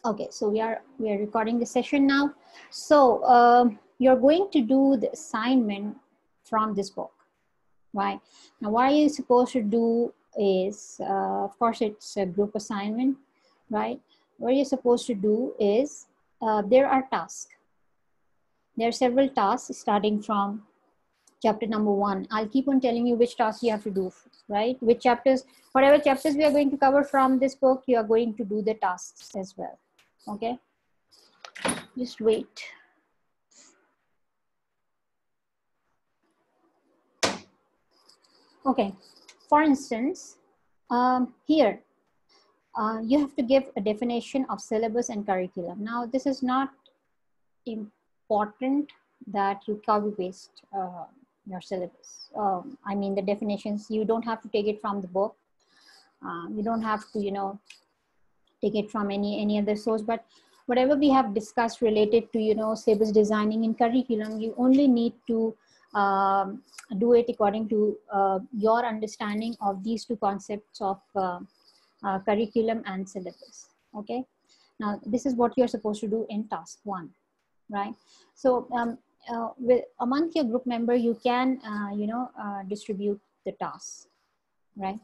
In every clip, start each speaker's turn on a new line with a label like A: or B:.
A: Okay, so we are recording the session now. So you're going to do the assignment from this book, right? Now, what are you supposed to do is, of course, it's a group assignment, right? What you're supposed to do is, there are tasks. There are several tasks starting from chapter number 1. I'll keep on telling you which tasks you have to do, right? Which chapters, whatever chapters we are going to cover from this book, you are going to do the tasks as well, okay? Just wait. Okay, for instance, here, you have to give a definition of syllabus and curriculum. Now, this is not important that you copy paste your syllabus. I mean, the definitions, you don't have to take it from the book. You don't have to, take it from any other source, but whatever we have discussed related to, syllabus designing and curriculum, you only need to do it according to your understanding of these two concepts of curriculum and syllabus. Okay, now this is what you're supposed to do in task 1, right? So among your group member, you can distribute the tasks, right?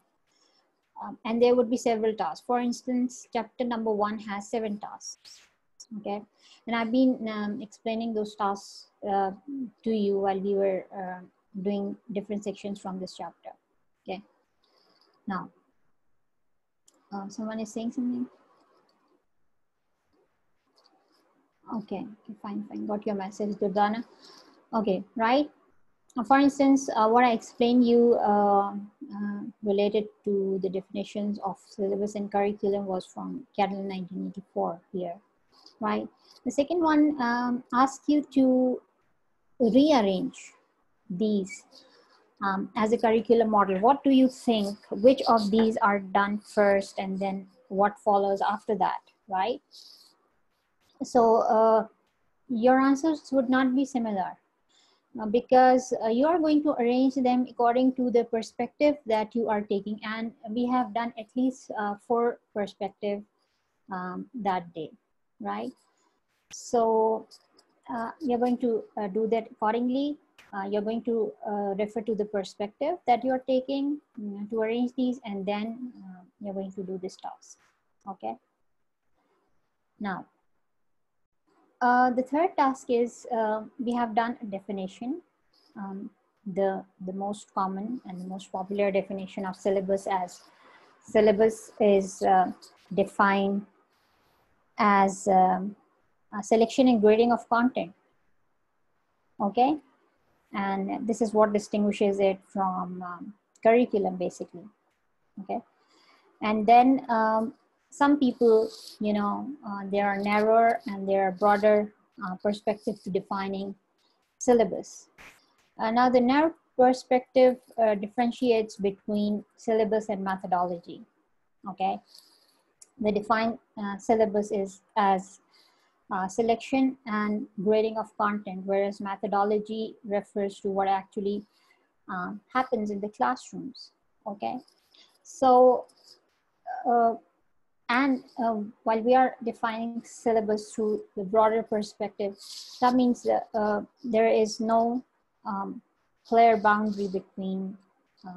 A: And there would be several tasks. For instance, chapter number 1 has 7 tasks. Okay, and I've been explaining those tasks to you while we were doing different sections from this chapter. Okay, now someone is saying something. Okay, fine, got your message, Durdana. Okay, right. For instance, what I explained you related to the definitions of syllabus and curriculum was from Cadell 1984 here, right? The second one asks you to rearrange these as a curriculum model. What do you think? Which of these are done first and then what follows after that, right? So your answers would not be similar. Because you are going to arrange them according to the perspective that you are taking, and we have done at least 4 perspectives that day, right? So you're going to do that accordingly. You're going to refer to the perspective that you're taking to arrange these, and then you're going to do this task. Okay, now the third task is we have done a definition. The most common and the most popular definition of syllabus as syllabus is defined as a selection and grading of content. Okay, and this is what distinguishes it from curriculum basically. Okay, and then some people, there are narrower and there are broader perspective to defining syllabus. Now, the narrow perspective differentiates between syllabus and methodology. Okay, the defined syllabus is as selection and grading of content, whereas methodology refers to what actually happens in the classrooms. Okay, so while we are defining syllabus through the broader perspective, that means that there is no clear boundary between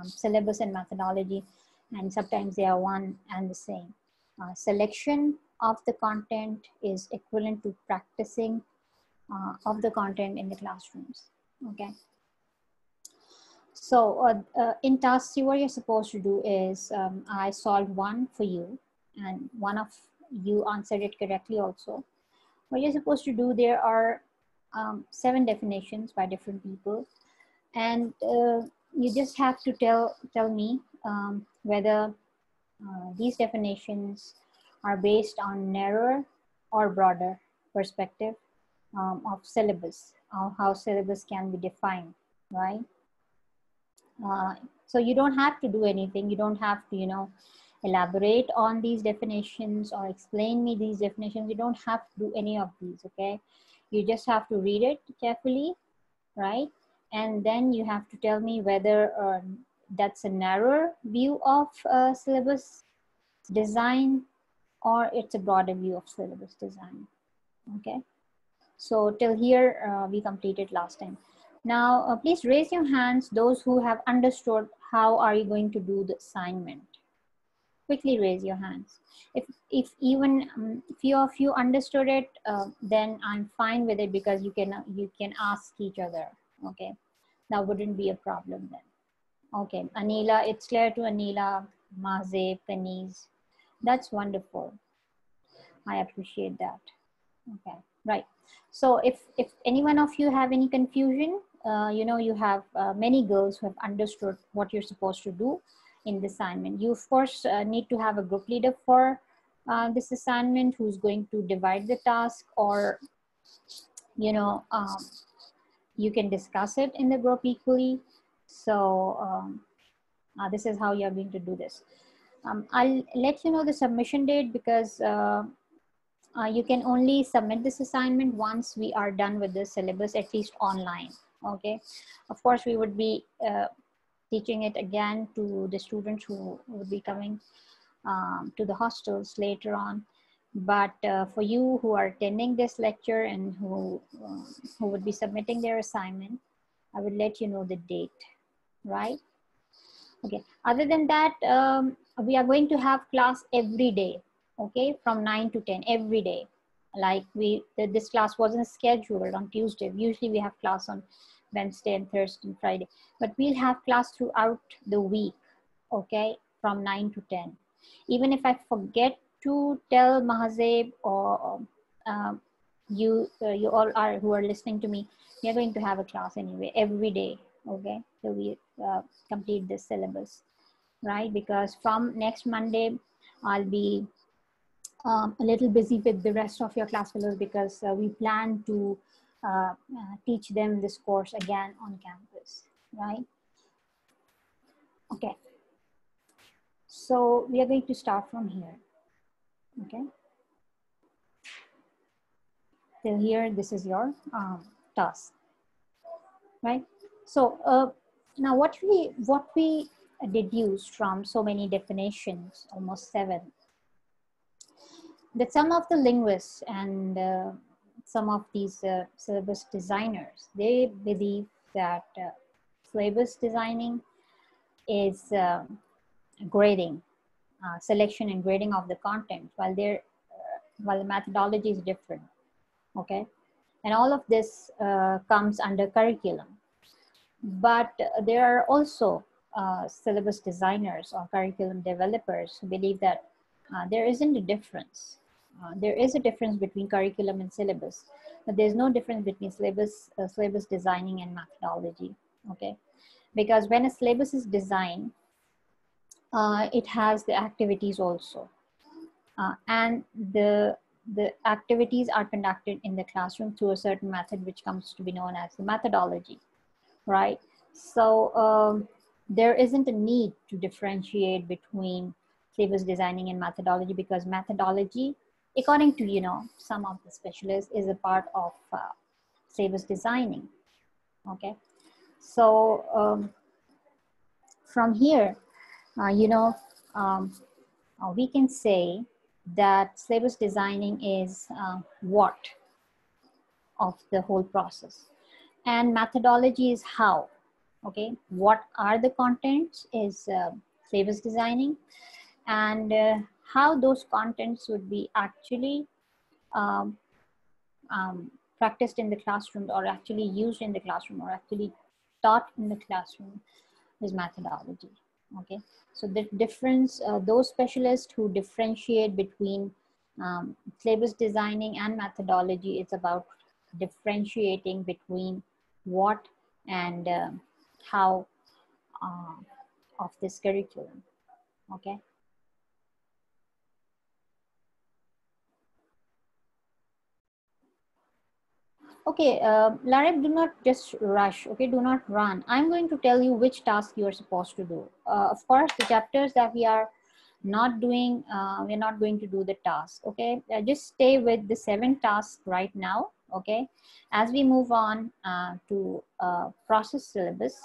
A: syllabus and methodology, and sometimes they are one and the same. Selection of the content is equivalent to practicing of the content in the classrooms. Okay. So in task 2, what you're supposed to do is I solved one for you, and one of you answered it correctly also. What you're supposed to do, there are 7 definitions by different people, and you just have to tell me whether these definitions are based on narrower or broader perspective of syllabus, how syllabus can be defined, right? So you don't have to do anything. You don't have to, elaborate on these definitions or explain me these definitions. You don't have to do any of these, okay? You just have to read it carefully, right? And then you have to tell me whether that's a narrower view of syllabus design or it's a broader view of syllabus design. Okay, so till here we completed last time. Now please raise your hands, those who have understood how are you going to do the assignment. Quickly raise your hands. If even few of you understood it, then I'm fine with it, because you can ask each other. Okay, that wouldn't be a problem then. Okay, Anila, it's clear to Anila, Mahzeb, Kaniz. That's wonderful. I appreciate that. Okay, right. So if any one of you have any confusion, you know, you have many girls who have understood what you're supposed to do in the assignment. You of course need to have a group leader for this assignment, who's going to divide the task, or you know, you can discuss it in the group equally. So this is how you're going to do this. I'll let you know the submission date, because you can only submit this assignment once we are done with the syllabus, at least online. Okay, of course we would be teaching it again to the students who would be coming to the hostels later on, but for you who are attending this lecture and who would be submitting their assignment, I would let you know the date, right? Okay, other than that, we are going to have class every day, okay, from 9 to 10 every day. Like this class wasn't scheduled on Tuesday. Usually we have class on Wednesday and Thursday and Friday, but we'll have class throughout the week, okay, from 9 to 10. Even if I forget to tell Mahazeb or you all are who are listening to me, we are going to have a class anyway every day, okay, till we complete this syllabus, right? Because from next Monday I'll be a little busy with the rest of your class fellows, because we plan to teach them this course again on campus, right? Okay, so we are going to start from here. Okay, till here this is your task, right? So now what we deduced from so many definitions, almost 7, that some of the linguists and some of these syllabus designers, they believe that syllabus designing is grading, selection and grading of the content, while the methodology is different. Okay, and all of this comes under curriculum. But there are also syllabus designers or curriculum developers who believe that there isn't a difference. There is a difference between curriculum and syllabus, but there's no difference between syllabus designing and methodology. Okay, because when a syllabus is designed, it has the activities also, and the activities are conducted in the classroom through a certain method, which comes to be known as the methodology, right? So there isn't a need to differentiate between syllabus designing and methodology, because methodology, according to, you know, some of the specialists, is a part of syllabus designing. Okay, so from here, you know, we can say that syllabus designing is what of the whole process, and methodology is how. Okay, what are the contents is syllabus designing, and how those contents would be actually um, practiced in the classroom, or actually used in the classroom, or actually taught in the classroom, is methodology. Okay, so the difference, those specialists who differentiate between syllabus designing and methodology, it's about differentiating between what and how of this curriculum. Okay, okay, Larib, do not just rush. Okay, do not run. I'm going to tell you which task you are supposed to do. Of course, the chapters that we are not doing, we're not going to do the task. Okay, just stay with the 7 tasks right now. Okay, as we move on to process syllabus,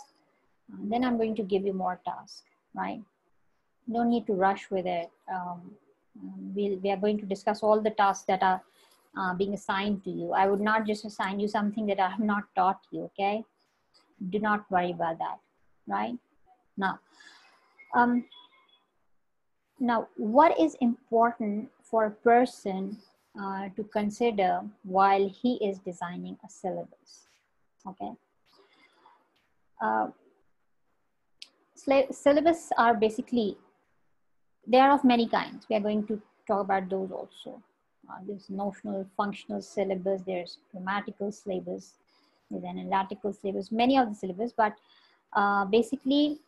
A: then I'm going to give you more tasks, right? No need to rush with it. We are going to discuss all the tasks that are being assigned to you. I would not just assign you something that I have not taught you, okay? Do not worry about that, right? Now, what is important for a person to consider while he is designing a syllabus, okay? Syllabus are basically, they are of many kinds. We are going to talk about those also. There's notional, functional syllabus, there's grammatical syllabus, there's analytical syllabus, many of the syllabus, but basically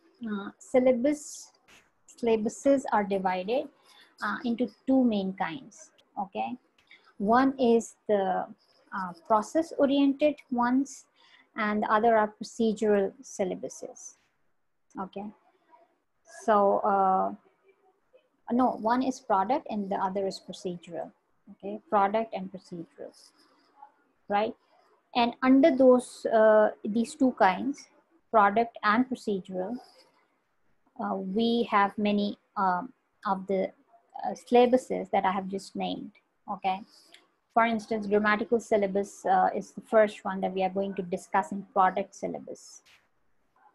A: syllabuses are divided into two main kinds, okay? One is the process-oriented ones, and the other are procedural syllabuses, okay? So, no, one is product and the other is procedural, okay? Product and procedural, right? And under those, these two kinds, product and procedural, we have many of the syllabuses that I have just named, okay? For instance, grammatical syllabus is the first one that we are going to discuss in product syllabus,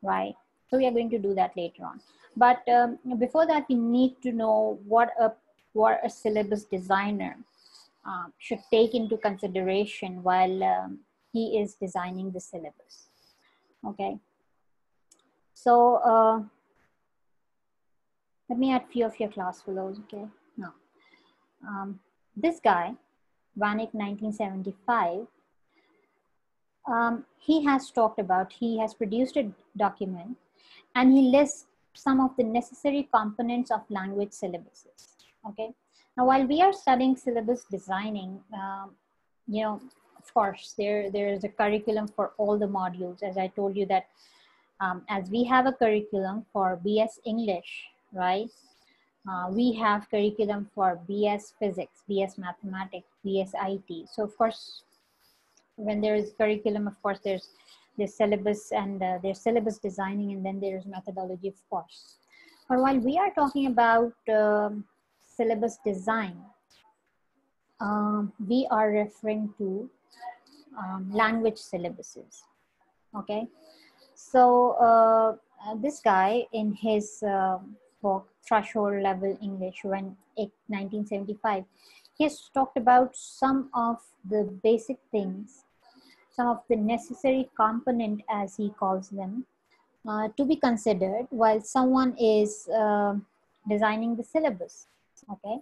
A: right? So we are going to do that later on. But before that, we need to know what a syllabus designer should take into consideration while he is designing the syllabus, okay? So let me add few of your class fellows, okay? Now, this guy, Vanik 1975, he has talked about, he has produced a document and he lists some of the necessary components of language syllabuses, okay? Now, while we are studying syllabus designing, you know, of course, there is a curriculum for all the modules. As I told you that as we have a curriculum for BS English, right? We have curriculum for BS Physics, BS Mathematics, BS IT. So of course, when there is curriculum, of course, there's syllabus and there's syllabus designing, and then there's methodology, of course. But while we are talking about syllabus design, we are referring to language syllabuses, okay? So this guy in his book, Threshold Level English, when 1975, he has talked about some of the basic things, some of the necessary component, as he calls them, to be considered while someone is designing the syllabus, okay?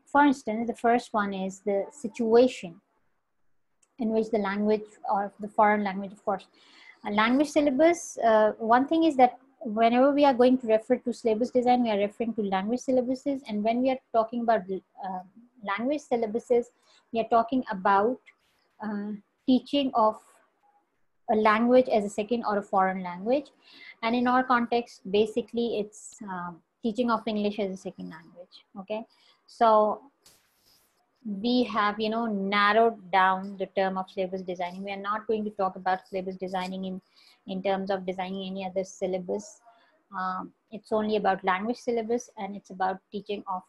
A: For instance, the first one is the situation in which the language, or the foreign language, of course. A language syllabus, one thing is that whenever we are going to refer to syllabus design, we are referring to language syllabuses. And when we are talking about language syllabuses, we are talking about teaching of a language as a second or a foreign language. And in our context, basically it's teaching of English as a second language, okay? So we have, you know, narrowed down the term of syllabus designing. We are not going to talk about syllabus designing in terms of designing any other syllabus. It's only about language syllabus, and it's about teaching of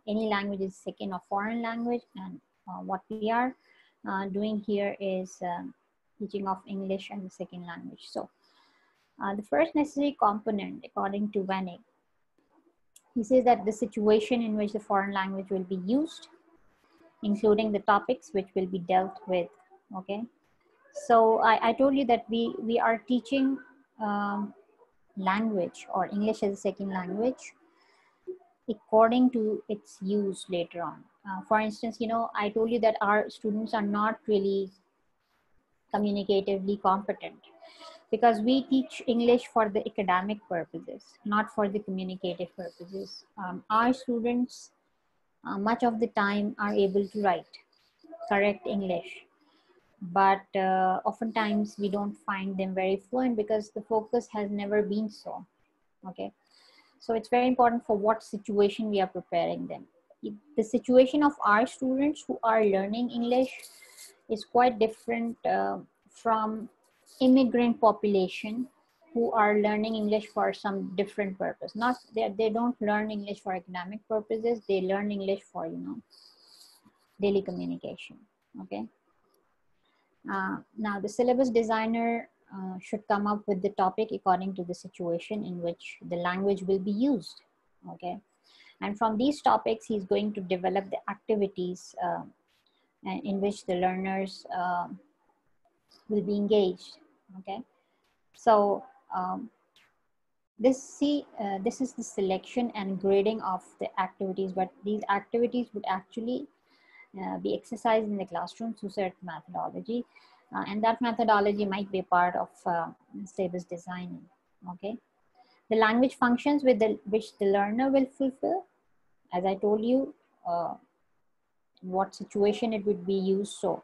A: any language is second or foreign language. And what we are doing here is teaching of English as a second language. So the first necessary component, according to Vanek, he says that the situation in which the foreign language will be used, including the topics which will be dealt with, okay? So I told you that we are teaching language or English as a second language according to its use later on. For instance, you know, I told you that our students are not really communicatively competent because we teach English for the academic purposes, not for the communicative purposes. Our students much of the time are able to write correct English, but oftentimes we don't find them very fluent because the focus has never been so, okay? So it's very important for what situation we are preparing them. The situation of our students who are learning English is quite different from immigrant population who are learning English for some different purpose. Not they don't learn English for academic purposes. They learn English for, you know, daily communication. Okay. Now the syllabus designer should come up with the topic according to the situation in which the language will be used. Okay. And from these topics, he's going to develop the activities in which the learners will be engaged. Okay. So this is the selection and grading of the activities, but these activities would actually be exercised in the classroom through certain methodology, and that methodology might be a part of syllabus designing. Okay. The language functions with which the learner will fulfill, as I told you, what situation it would be used. So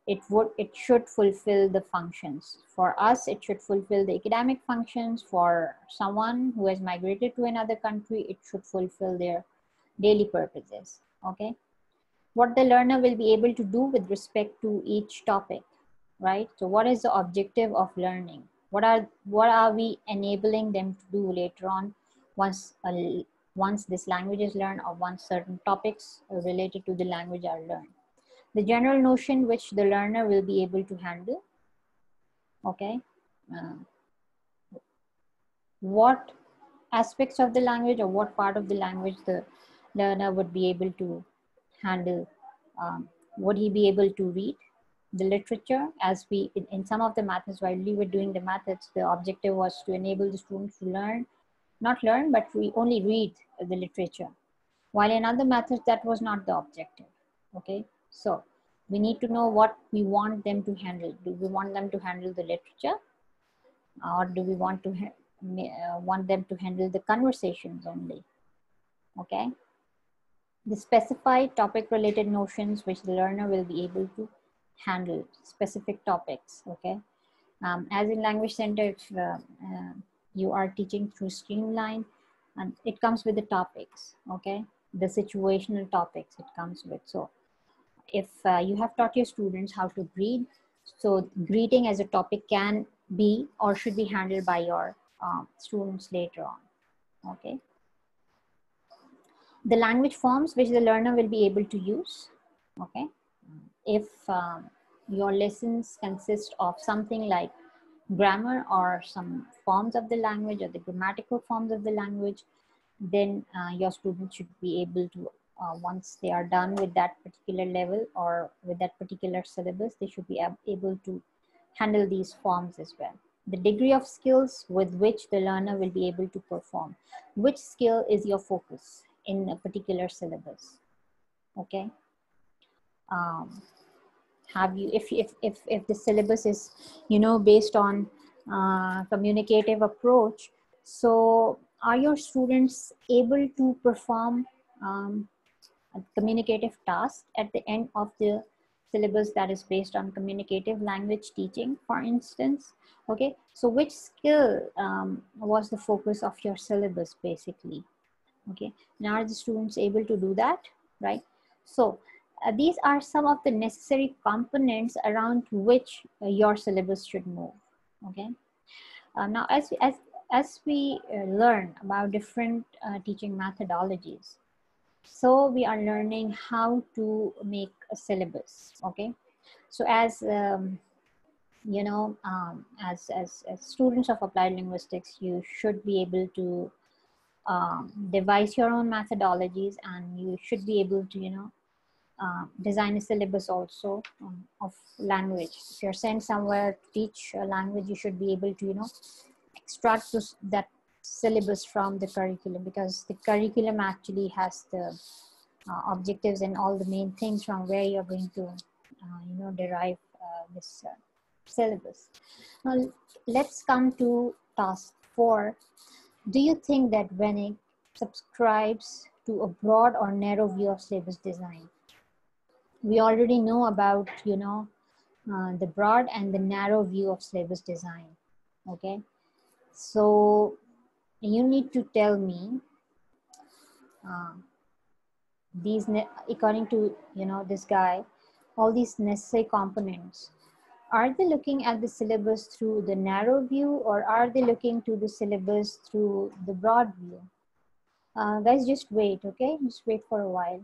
A: it should fulfill the functions. For us, it should fulfill the academic functions. For someone who has migrated to another country, it should fulfill their daily purposes. Okay. What the learner will be able to do with respect to each topic, right? So what is the objective of learning? What are we enabling them to do later on once this language is learned, or once certain topics related to the language are learned? The general notion which the learner will be able to handle. Okay. What aspects of the language, or what part of the language the learner would be able to handle? Would he be able to read the literature? As we, in some of the methods, while we were doing the methods, the objective was to enable the students to not learn, but we only read the literature. While in other methods, that was not the objective. Okay. So we need to know what we want them to handle. Do we want them to handle the literature, or do we want to want them to handle the conversations only? Okay. The specified topic related notions which the learner will be able to handle specific topics. Okay. As in Language Center, if you are teaching through Streamline, and it comes with the topics. Okay. The situational topics it comes with. So if you have taught your students how to greet, so greeting as a topic can be or should be handled by your students later on. Okay. The language forms which the learner will be able to use. Okay. If your lessons consist of something like grammar or some forms of the language, or the grammatical forms of the language, then your students should be able to, once they are done with that particular level or with that particular syllabus, they should be able to handle these forms as well. The degree of skills with which the learner will be able to perform. Which skill is your focus in a particular syllabus? Okay. Have you, if the syllabus is, you know, based on communicative approach, so are your students able to perform a communicative task at the end of the syllabus that is based on communicative language teaching, for instance? Okay, so which skill was the focus of your syllabus basically? Okay, now are the students able to do that, right? So these are some of the necessary components around which your syllabus should move. Okay. Now, as we learn about different teaching methodologies, so we are learning how to make a syllabus. Okay. So as you know, as students of applied linguistics, you should be able to devise your own methodologies, and you should be able to, you know, design a syllabus also of language. If you're sent somewhere to teach a language, you should be able to, you know, extract that syllabus from the curriculum, because the curriculum actually has the objectives and all the main things from where you're going to, you know, derive this syllabus. Now, let's come to task 4. Do you think that Venig subscribes to a broad or narrow view of syllabus design? We already know about, you know, the broad and the narrow view of syllabus design. Okay, so you need to tell me these, according to, you know, this guy, all these necessary components are they looking at the syllabus through the narrow view, or are they looking to the syllabus through the broad view? Guys, just wait, okay? Just wait for a while.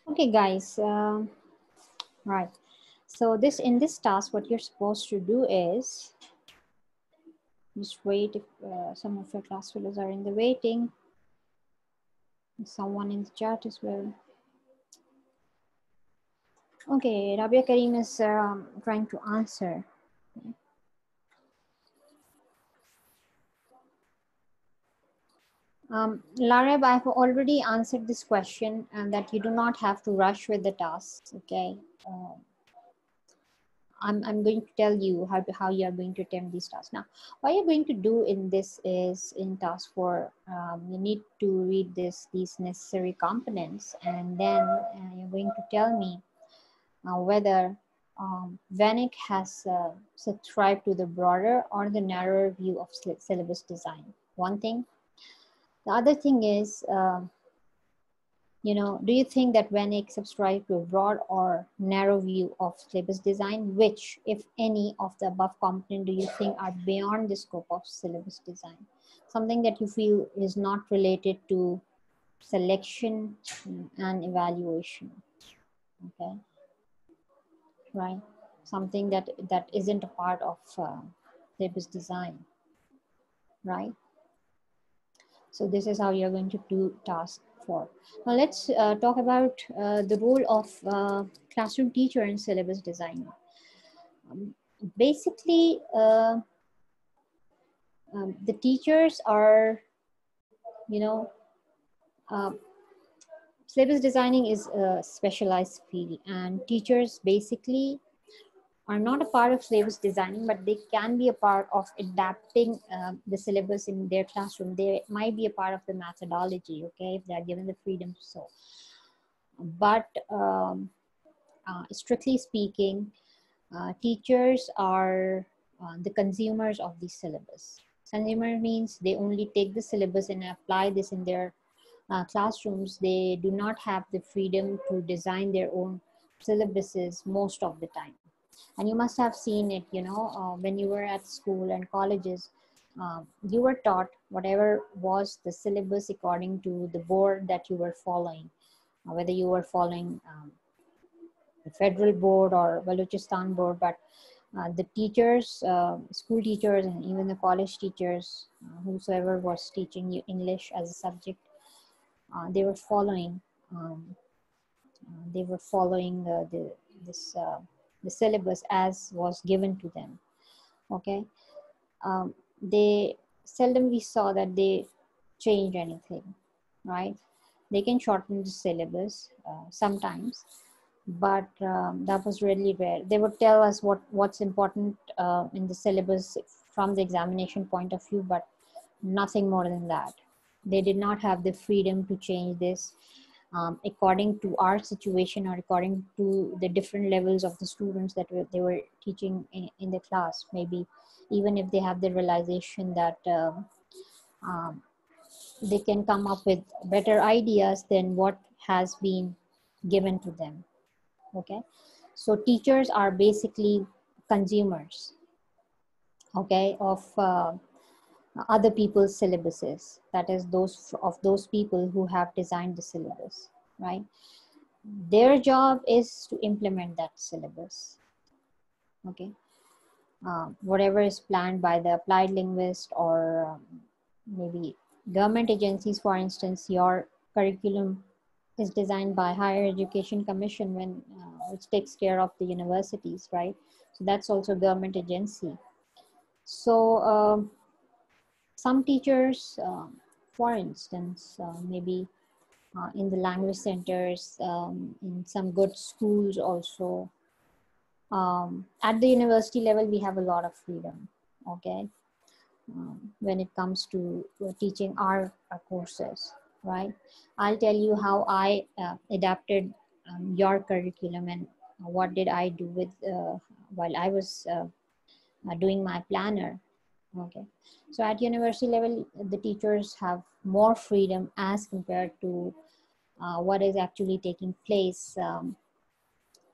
A: Okay, guys, right. So in this task, what you're supposed to do is just wait. If some of your class fellows are in the waiting, someone in the chat as well. Okay, Rabia Karim is trying to answer. Larab, I've already answered this question, and that you do not have to rush with the tasks. Okay, I'm going to tell you how you are going to attempt these tasks. Now, what you're going to do in this is in task 4, you need to read these necessary components, and then you're going to tell me whether VANIC has subscribed to the broader or the narrower view of syllabus design. One thing. The other thing is, do you think that VANIC subscribe to a broad or narrow view of syllabus design? Which, if any, of the above component do you think are beyond the scope of syllabus design? Something that you feel is not related to selection and evaluation. Okay, right? Something that isn't a part of syllabus design, right? So this is how you're going to do task 4. Now let's talk about the role of classroom teacher in syllabus design. Basically, the teachers are, uh, syllabus designing is a specialized field, and teachers basically are not a part of syllabus designing, but they can be a part of adapting the syllabus in their classroom. They might be a part of the methodology, okay, if they're given the freedom to so. But strictly speaking, teachers are the consumers of the syllabus. Consumer means they only take the syllabus and apply this in their classrooms. They do not have the freedom to design their own syllabuses most of the time. And you must have seen it, when you were at school and colleges, you were taught whatever was the syllabus according to the board that you were following, whether you were following the federal board or Balochistan board, but the teachers, school teachers, and even the college teachers, whosoever was teaching you English as a subject, they were following. The syllabus as was given to them. Okay, they seldom we saw that they change anything, right? They can shorten the syllabus sometimes, but that was really rare. They would tell us what's important in the syllabus from the examination point of view, but nothing more than that. They did not have the freedom to change this according to our situation or according to the different levels of the students that they were teaching in the class. Maybe even if they have the realization that um, they can come up with better ideas than what has been given to them. Okay, so teachers are basically consumers, okay, of other people's syllabuses. That is those of those people who have designed the syllabus, right? Their job is to implement that syllabus. Okay, whatever is planned by the applied linguist or maybe government agencies. For instance, your curriculum is designed by Higher Education Commission, when which takes care of the universities, right? So that's also government agency. So some teachers, for instance, maybe in the language centers, in some good schools also. At the university level, we have a lot of freedom, okay, when it comes to teaching our courses, right? I'll tell you how I adapted your curriculum and what did I do with while I was doing my planner. Okay, so at university level, the teachers have more freedom as compared to what is actually taking place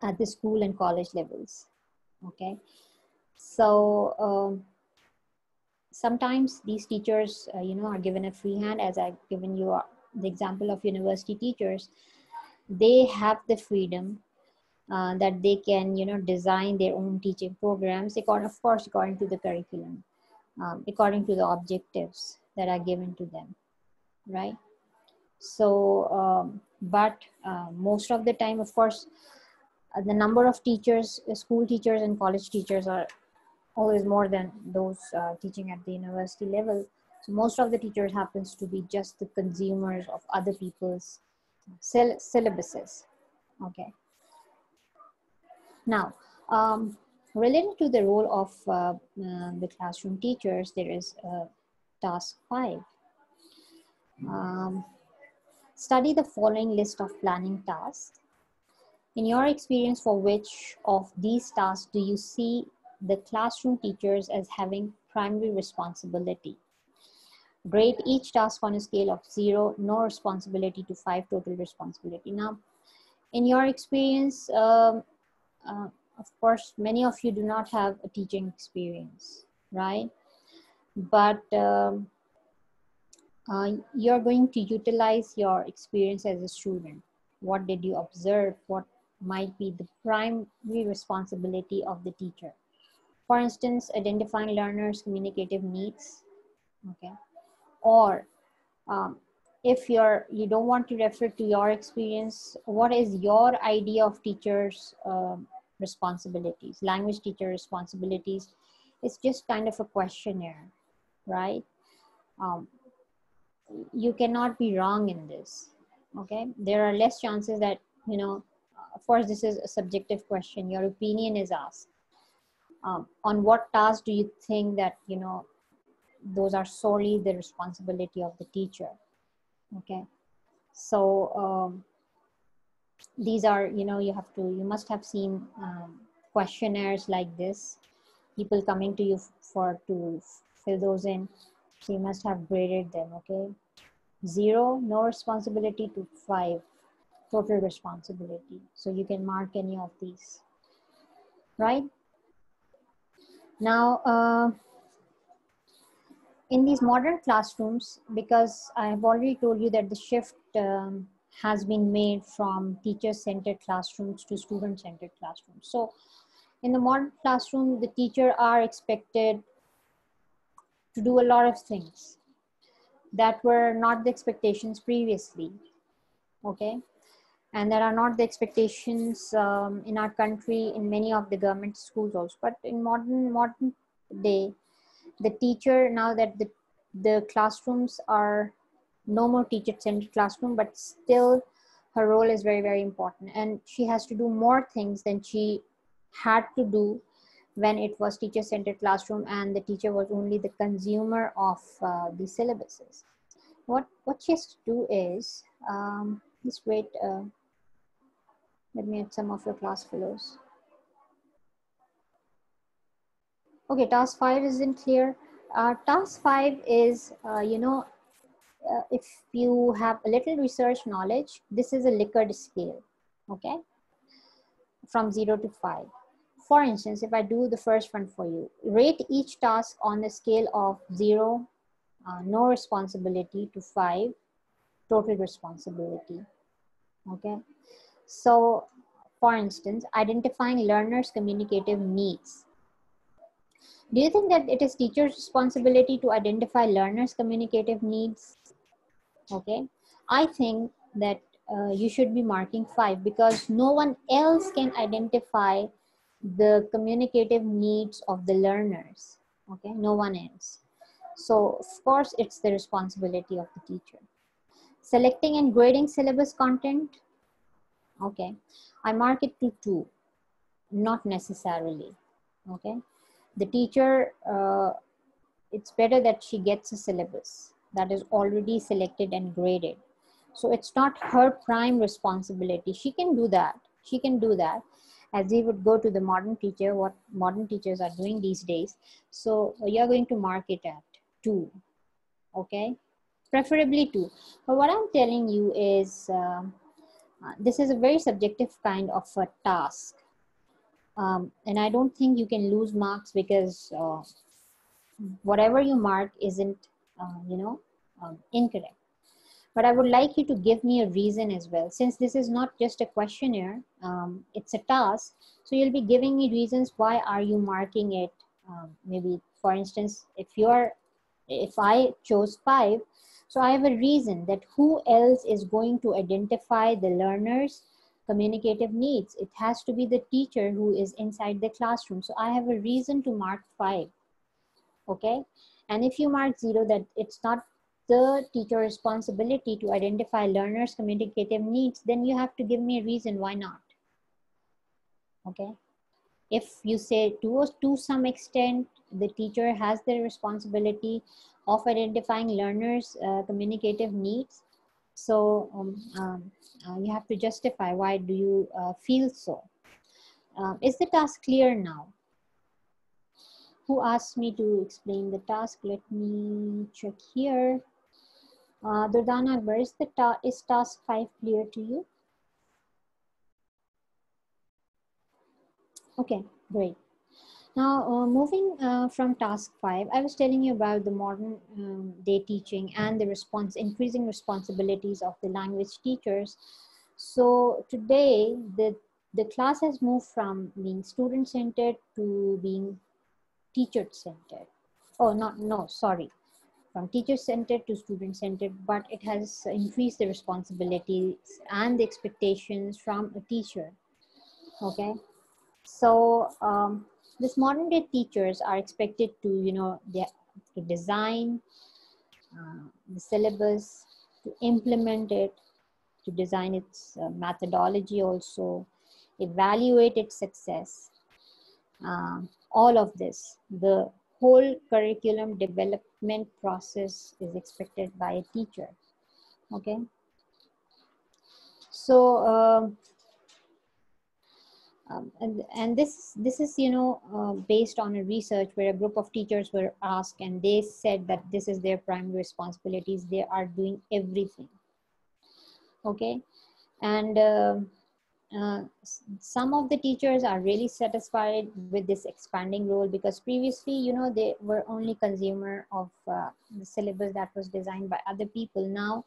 A: at the school and college levels. Okay, so sometimes these teachers, are given a free hand, as I've given you the example of university teachers. They have the freedom that they can, design their own teaching programs, of course, according to the curriculum, according to the objectives that are given to them, right? So, but most of the time, of course, the number of teachers, school teachers and college teachers are always more than those teaching at the university level. So most of the teachers happens to be just the consumers of other people's syllabuses. Okay. Now, related to the role of the classroom teachers, there is task 5. Study the following list of planning tasks. In your experience, for which of these tasks do you see the classroom teachers as having primary responsibility? Rate each task on a scale of 0, no responsibility, to 5, total responsibility. Now, in your experience, of course, many of you do not have a teaching experience, right? But you're going to utilize your experience as a student. What did you observe? What might be the primary responsibility of the teacher? For instance, identifying learners' communicative needs, okay? Or if you don't want to refer to your experience, what is your idea of teachers' responsibilities, language teacher responsibilities? It's just kind of a questionnaire, right? You cannot be wrong in this, okay? There are less chances that, of course, this is a subjective question. Your opinion is asked. On what task do you think that, those are solely the responsibility of the teacher, okay? So these are, you must have seen questionnaires like this, people coming to you to fill those in. So you must have graded them, okay? 0, no responsibility, to 5, total responsibility. So you can mark any of these, right? Now, in these modern classrooms, because I have already told you that the shift has been made from teacher-centered classrooms to student-centered classrooms. So in the modern classroom, the teacher are expected to do a lot of things that were not the expectations previously, okay? And there are not the expectations in our country, in many of the government schools also. But in modern day, the teacher, now that the classrooms are no more teacher-centered classroom, but still her role is very, very important. And she has to do more things than she had to do when it was teacher-centered classroom and the teacher was only the consumer of the syllabuses. What she has to do is, Just wait. Let me add some of your class fellows. Okay, task 5 isn't clear. Task 5 is, if you have a little research knowledge, this is a Likert scale, okay, from 0 to 5. For instance, if I do the first one for you, rate each task on a scale of 0, no responsibility, to 5, total responsibility, okay. So, for instance, identifying learners' communicative needs. Do you think that it is teacher's responsibility to identify learners' communicative needs? Okay, I think that you should be marking 5 because no one else can identify the communicative needs of the learners. Okay, no one else. So, of course, it's the responsibility of the teacher. Selecting and grading syllabus content. Okay, I mark it to 2, not necessarily. Okay, the teacher, it's better that she gets a syllabus that is already selected and graded. So it's not her prime responsibility. She can do that. She can do that as we would go to the modern teacher, what modern teachers are doing these days. So you're going to mark it at 2, okay? Preferably 2. But what I'm telling you is, this is a very subjective kind of a task. And I don't think you can lose marks because whatever you mark isn't, incorrect. But I would like you to give me a reason as well. Since this is not just a questionnaire, it's a task. So you'll be giving me reasons why are you marking it. Maybe, for instance, if I chose 5, so I have a reason that who else is going to identify the learner's communicative needs. It has to be the teacher who is inside the classroom. So I have a reason to mark 5. Okay, and if you mark 0, that it's not the teacher responsibility to identify learners' communicative needs, then you have to give me a reason why not. Okay, if you say to some extent the teacher has the responsibility of identifying learners' communicative needs, so you have to justify why do you feel so. Is the task clear now? Who asked me to explain the task? Let me check here. Durdana Akbar, is task 5 clear to you? Okay, great. Now, moving from task 5, I was telling you about the modern day teaching and the increasing responsibilities of the language teachers. So today, the class has moved from being student-centered to being teacher-centered. Oh, no, sorry. From teacher-centered to student-centered, but it has increased the responsibilities and the expectations from a teacher, okay? So this modern day teachers are expected to, to design the syllabus, to implement it, to design its methodology also, evaluate its success, all of this. The whole curriculum development process is expected by a teacher, okay? So, and this is, based on a research where a group of teachers were asked and they said that this is their primary responsibilities. They are doing everything, okay? And some of the teachers are really satisfied with this expanding role because previously, they were only consumer of the syllabus that was designed by other people. Now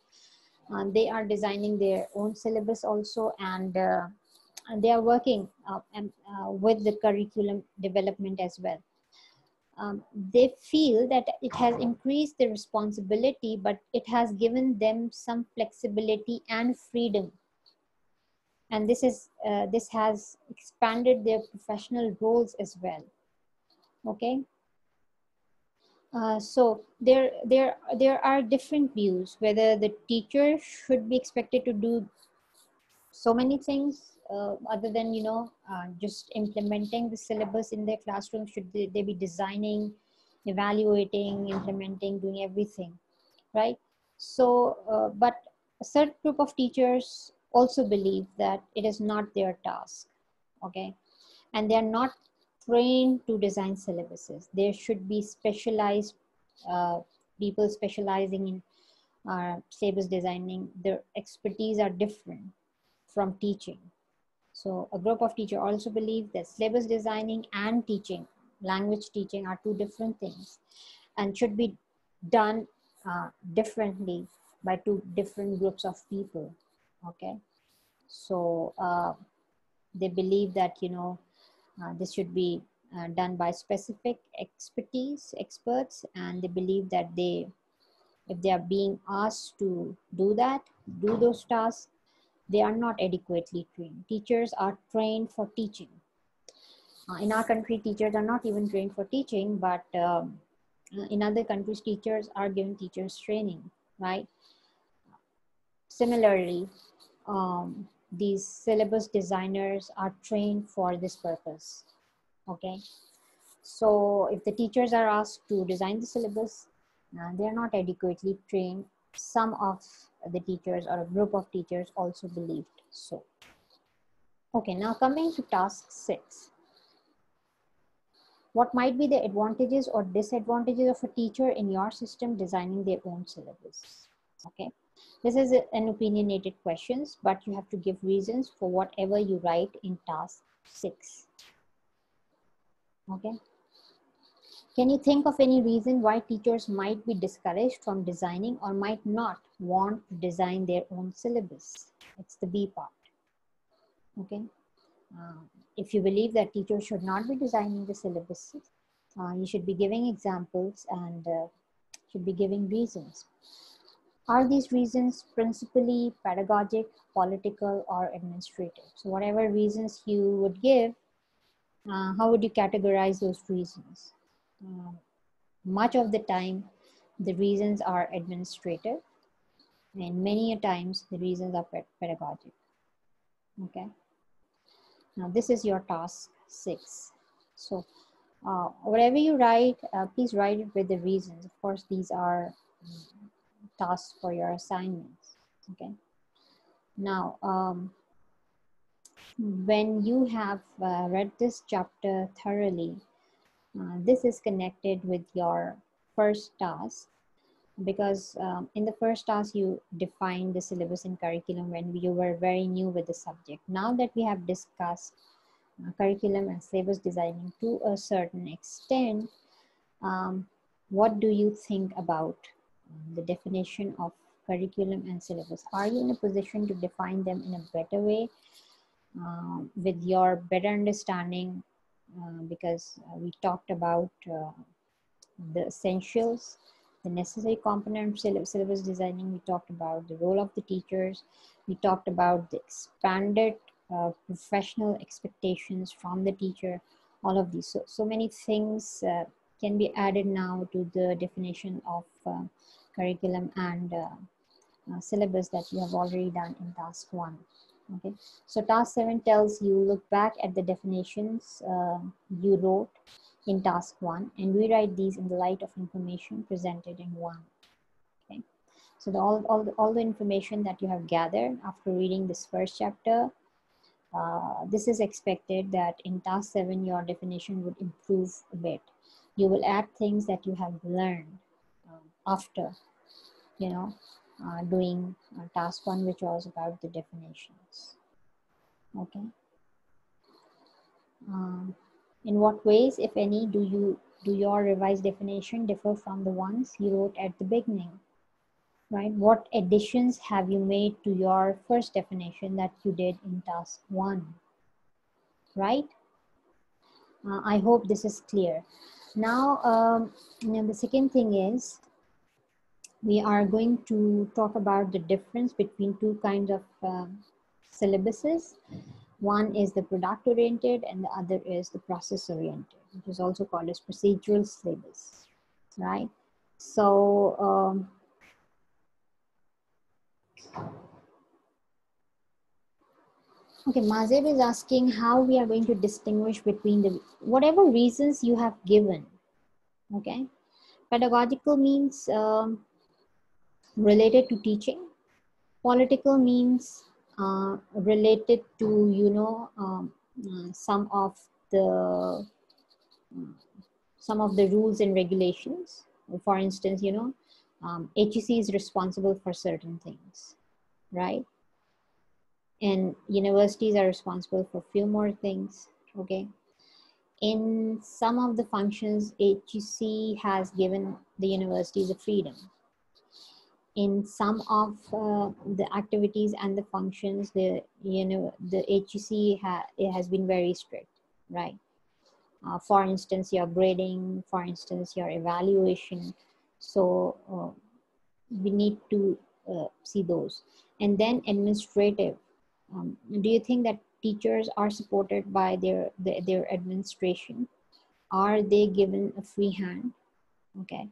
A: they are designing their own syllabus also, and they are working with the curriculum development as well. They feel that it has increased the responsibility, but it has given them some flexibility and freedom. And this has expanded their professional roles as well. Okay. So there are different views whether the teacher should be expected to do so many things other than just implementing the syllabus in their classroom. Should they be designing, evaluating, implementing, doing everything, right? So but A certain group of teachers also believe that it is not their task, okay? And they are not trained to design syllabuses. There should be specialized people specializing in syllabus designing. Their expertise are different from teaching. So a group of teachers also believe that syllabus designing and teaching, language teaching, are two different things and should be done differently by two different groups of people, okay? So they believe that, you know, this should be done by specific experts, and they believe that if they are being asked to do those tasks, they are not adequately trained. Teachers are trained for teaching. In our country, teachers are not even trained for teaching, but in other countries, teachers are given teachers training, right? Similarly, these syllabus designers are trained for this purpose, okay? So if the teachers are asked to design the syllabus, they are not adequately trained. Some of the teachers or a group of teachers also believed so. Okay, now coming to task 6. What might be the advantages or disadvantages of a teacher in your system designing their own syllabus? Okay, this is an opinionated questions, but you have to give reasons for whatever you write in task 6. Okay. Can you think of any reason why teachers might be discouraged from designing or might not want to design their own syllabus? It's the B part. Okay. If you believe that teachers should not be designing the syllabuses, you should be giving examples and should be giving reasons. Are these reasons principally pedagogic, political, or administrative? So whatever reasons you would give, how would you categorize those reasons? Much of the time, the reasons are administrative, and many a times the reasons are pedagogic. Okay. Now this is your task 6. So whatever you write, please write it with the reasons. Of course, these are tasks for your assignments. Okay. Now, when you have read this chapter thoroughly, this is connected with your first task, because in the first task you defined the syllabus and curriculum when you were very new with the subject. Now that we have discussed curriculum and syllabus designing to a certain extent, what do you think about the definition of curriculum and syllabus? Are you in a position to define them in a better way with your better understanding? Because we talked about the essentials, the necessary component of syllabus designing. We talked about the role of the teachers. We talked about the expanded professional expectations from the teacher. All of these. So many things can be added now to the definition of curriculum and syllabus that you have already done in task 1. Okay, so task 7 tells you look back at the definitions you wrote in task 1 and rewrite these in the light of information presented in 1. Okay, so all the information that you have gathered after reading this first chapter, this is expected that in task 7 your definition would improve a bit. You will add things that you have learned after, you know, doing task 1, which was about the definitions. Okay. In what ways, if any, do your revised definition differ from the ones you wrote at the beginning? Right? What additions have you made to your first definition that you did in task 1? Right? I hope this is clear. Now, the second thing is, we are going to talk about the difference between two kinds of syllabuses. One is the product-oriented and the other is the process-oriented, which is also called as procedural syllabus, right? So, okay, Mazeb is asking how we are going to distinguish between the, whatever reasons you have given, okay? Pedagogical means related to teaching, Political means related to, some of the rules and regulations. For instance, HEC is responsible for certain things, right? And universities are responsible for few more things. Okay, in some of the functions, HEC has given the universities a freedom. In some of the activities and the functions, the HEC it has been very strict, right? For instance, your grading, for instance, your evaluation. So we need to see those. And then administrative. Do you think that teachers are supported by their administration? Are they given a free hand? Okay,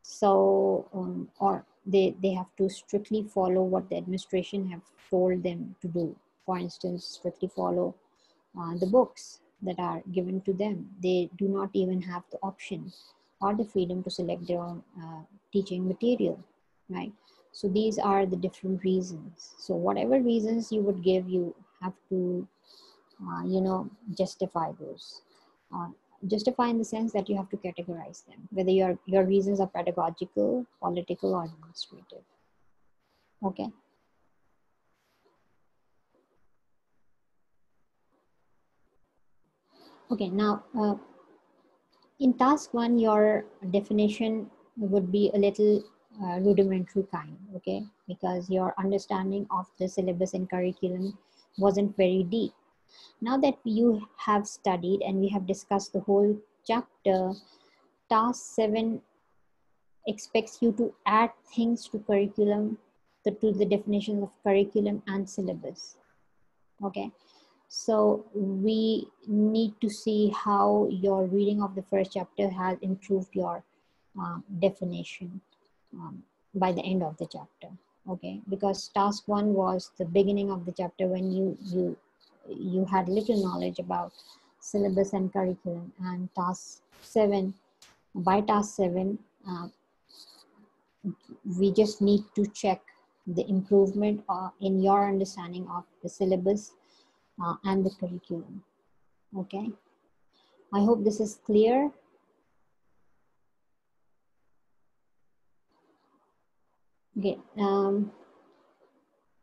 A: so or they have to strictly follow what the administration have told them to do. For instance, strictly follow the books that are given to them. They do not even have the option or the freedom to select their own teaching material, right? So these are the different reasons. So whatever reasons you would give, you have to justify those. Justify in the sense that you have to categorize them, whether your reasons are pedagogical, political, or administrative. Okay. Okay, now in task one, your definition would be a little rudimentary kind, okay, because your understanding of the syllabus and curriculum wasn't very deep. Now that you have studied and we have discussed the whole chapter, task 7 expects you to add things to curriculum, to the definition of curriculum and syllabus. Okay, so we need to see how your reading of the first chapter has improved your definition by the end of the chapter. Okay, because task 1 was the beginning of the chapter when you had little knowledge about syllabus and curriculum, and task 7, by task 7 we just need to check the improvement in your understanding of the syllabus and the curriculum. Okay, I hope this is clear. Okay,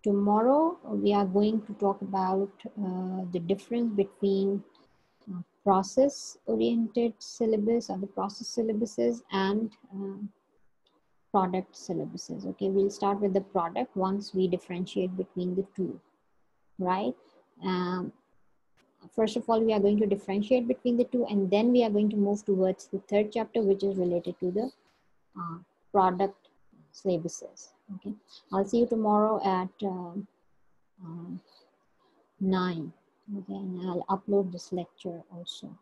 A: tomorrow we are going to talk about the difference between process oriented syllabus or the process syllabuses and product syllabuses. Okay, we'll start with the product once we differentiate between the two, right? First of all, we are going to differentiate between the two, and then we are going to move towards the third chapter, which is related to the product syllabuses. Okay, I'll see you tomorrow at 9. Okay, and I'll upload this lecture also.